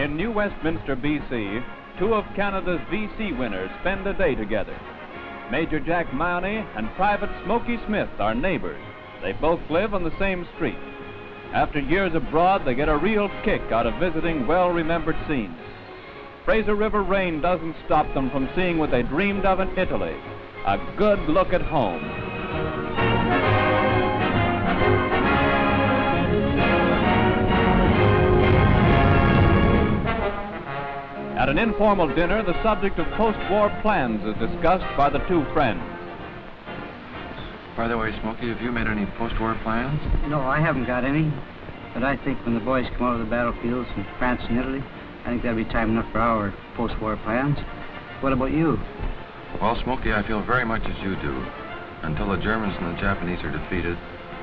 In New Westminster, BC, two of Canada's VC winners spend a day together. Major Jack Mahoney and Private Smokey Smith are neighbors. They both live on the same street. After years abroad, they get a real kick out of visiting well-remembered scenes. Fraser River rain doesn't stop them from seeing what they dreamed of in Italy, a good look at home. At an informal dinner, the subject of post-war plans is discussed by the two friends. By the way, Smokey, have you made any post-war plans? No, I haven't got any. But I think when the boys come out of the battlefields in France and Italy, I think that'll be time enough for our post-war plans. What about you? Well, Smokey, I feel very much as you do. Until the Germans and the Japanese are defeated,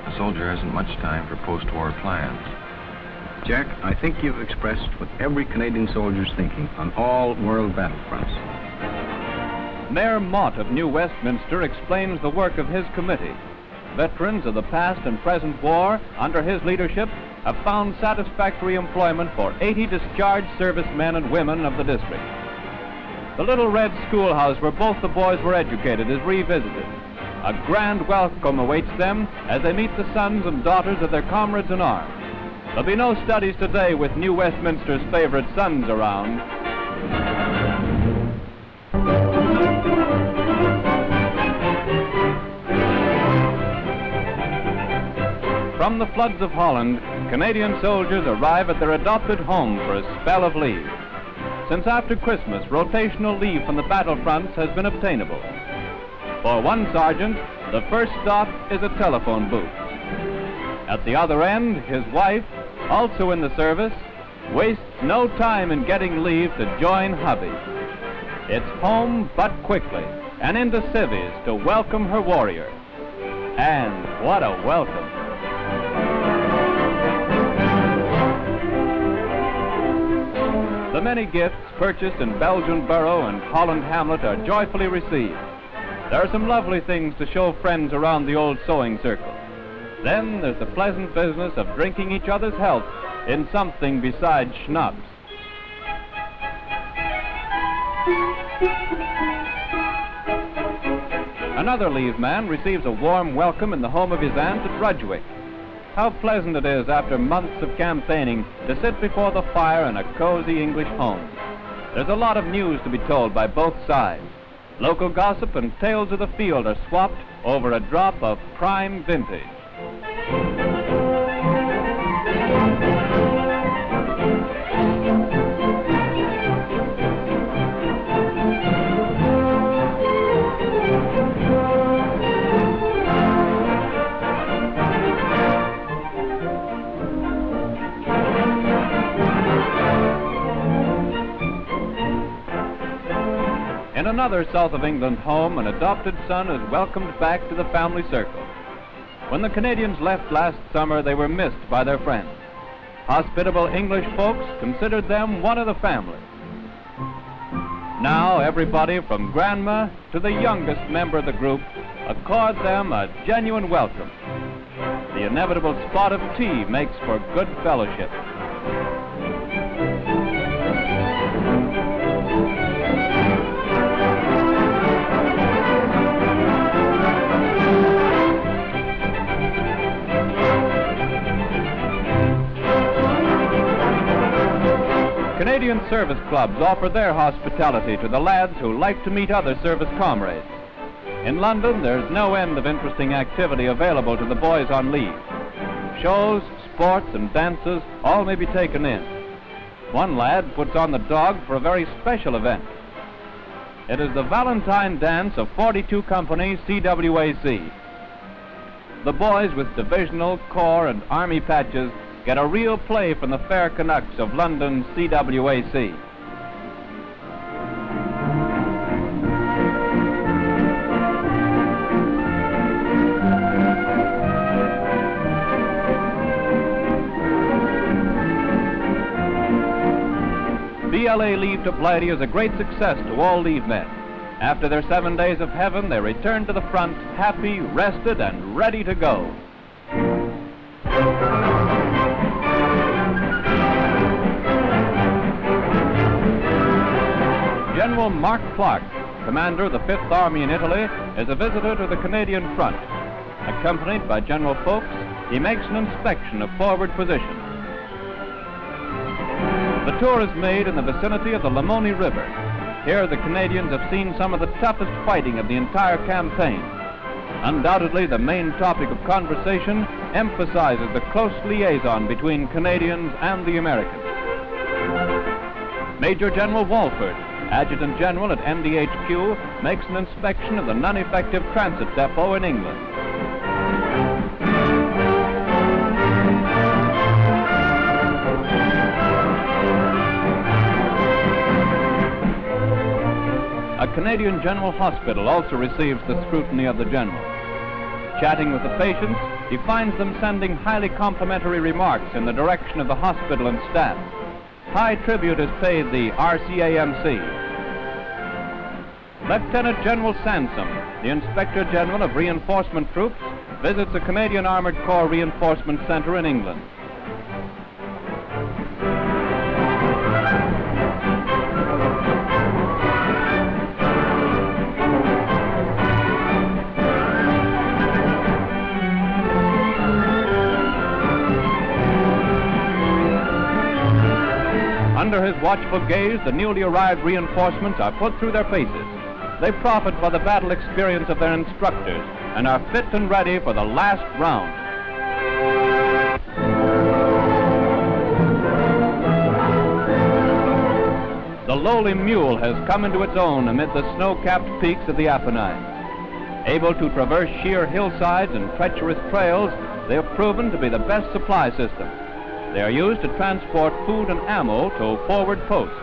the soldier hasn't much time for post-war plans. Jack, I think you've expressed what every Canadian soldier's thinking on all world battlefronts. Mayor Mott of New Westminster explains the work of his committee. Veterans of the past and present war, under his leadership, have found satisfactory employment for 80 discharged servicemen and women of the district. The little red schoolhouse where both the boys were educated is revisited. A grand welcome awaits them as they meet the sons and daughters of their comrades in arms. There'll be no studies today with New Westminster's favorite sons around. From the floods of Holland, Canadian soldiers arrive at their adopted home for a spell of leave. Since after Christmas, rotational leave from the battlefronts has been obtainable. For one sergeant, the first stop is a telephone booth. At the other end, his wife, also in the service, wastes no time in getting leave to join hubby. It's home but quickly, and into civvies to welcome her warrior. And what a welcome! The many gifts purchased in Belgian Borough and Holland Hamlet are joyfully received. There are some lovely things to show friends around the old sewing circle. Then there's the pleasant business of drinking each other's health in something besides schnapps. Another leave man receives a warm welcome in the home of his aunt at Rudgwick. How pleasant it is after months of campaigning to sit before the fire in a cozy English home. There's a lot of news to be told by both sides. Local gossip and tales of the field are swapped over a drop of prime vintage. In another south of England home, an adopted son is welcomed back to the family circle. When the Canadians left last summer, they were missed by their friends. Hospitable English folks considered them one of the family. Now everybody from grandma to the youngest member of the group accord them a genuine welcome. The inevitable spot of tea makes for good fellowship. Canadian service clubs offer their hospitality to the lads who like to meet other service comrades. In London, there's no end of interesting activity available to the boys on leave. Shows, sports, and dances all may be taken in. One lad puts on the dog for a very special event. It is the Valentine dance of 42 Company CWAC. The boys with divisional, corps, and army patches get a real play from the fair Canucks of London CWAC. BLA leave to Blighty is a great success to all leave men. After their 7 days of heaven, they return to the front, happy, rested, and ready to go. General Mark Clark, commander of the 5th Army in Italy, is a visitor to the Canadian front. Accompanied by General Folks, he makes an inspection of forward positions. The tour is made in the vicinity of the Lamoni River. Here the Canadians have seen some of the toughest fighting of the entire campaign. Undoubtedly, the main topic of conversation emphasizes the close liaison between Canadians and the Americans. Major General Walford, Adjutant General at MDHQ, makes an inspection of the non-effective transit depot in England. A Canadian General Hospital also receives the scrutiny of the General. Chatting with the patients, he finds them sending highly complimentary remarks in the direction of the hospital and staff. High tribute is paid the RCAMC. Lieutenant General Sansom, the Inspector General of Reinforcement Troops, visits the Canadian Armored Corps Reinforcement Center in England. Under his watchful gaze, the newly arrived reinforcements are put through their paces. They profit by the battle experience of their instructors and are fit and ready for the last round. The lowly mule has come into its own amid the snow-capped peaks of the Apennines. Able to traverse sheer hillsides and treacherous trails, they have proven to be the best supply system. They are used to transport food and ammo to forward posts.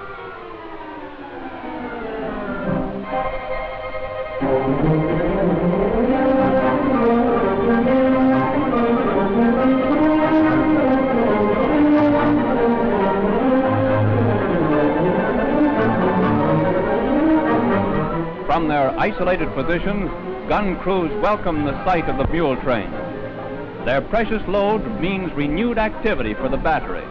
From their isolated positions, gun crews welcome the sight of the mule train. Their precious load means renewed activity for the battery.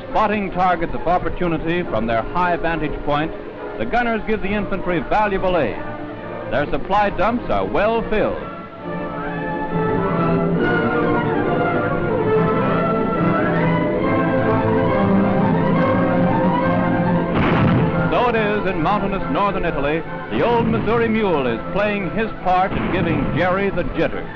Spotting targets of opportunity from their high vantage point, the gunners give the infantry valuable aid. Their supply dumps are well filled. So it is in mountainous northern Italy, the old Missouri mule is playing his part in giving Jerry the jitters.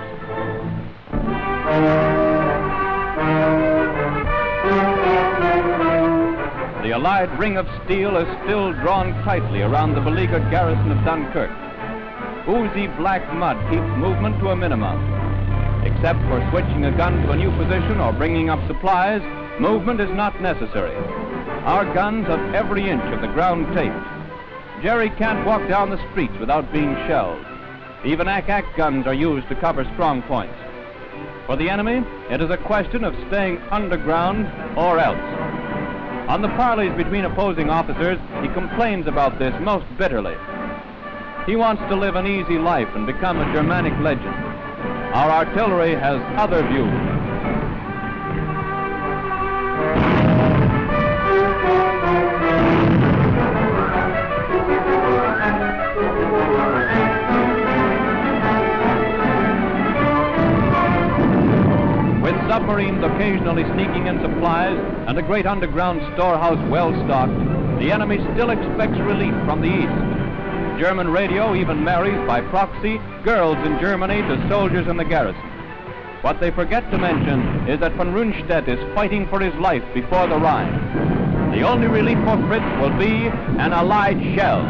The Allied ring of steel is still drawn tightly around the beleaguered garrison of Dunkirk. Oozy black mud keeps movement to a minimum. Except for switching a gun to a new position or bringing up supplies, movement is not necessary. Our guns have every inch of the ground taped. Jerry can't walk down the streets without being shelled. Even ack-ack guns are used to cover strong points. For the enemy, it is a question of staying underground or else. On the parleys between opposing officers, he complains about this most bitterly. He wants to live an easy life and become a Germanic legend. Our artillery has other views. With submarines occasionally sneaking in supplies and a great underground storehouse well stocked, the enemy still expects relief from the east. German radio even marries by proxy girls in Germany to soldiers in the garrison. What they forget to mention is that von Rundstedt is fighting for his life before the Rhine. The only relief for Fritz will be an Allied shell.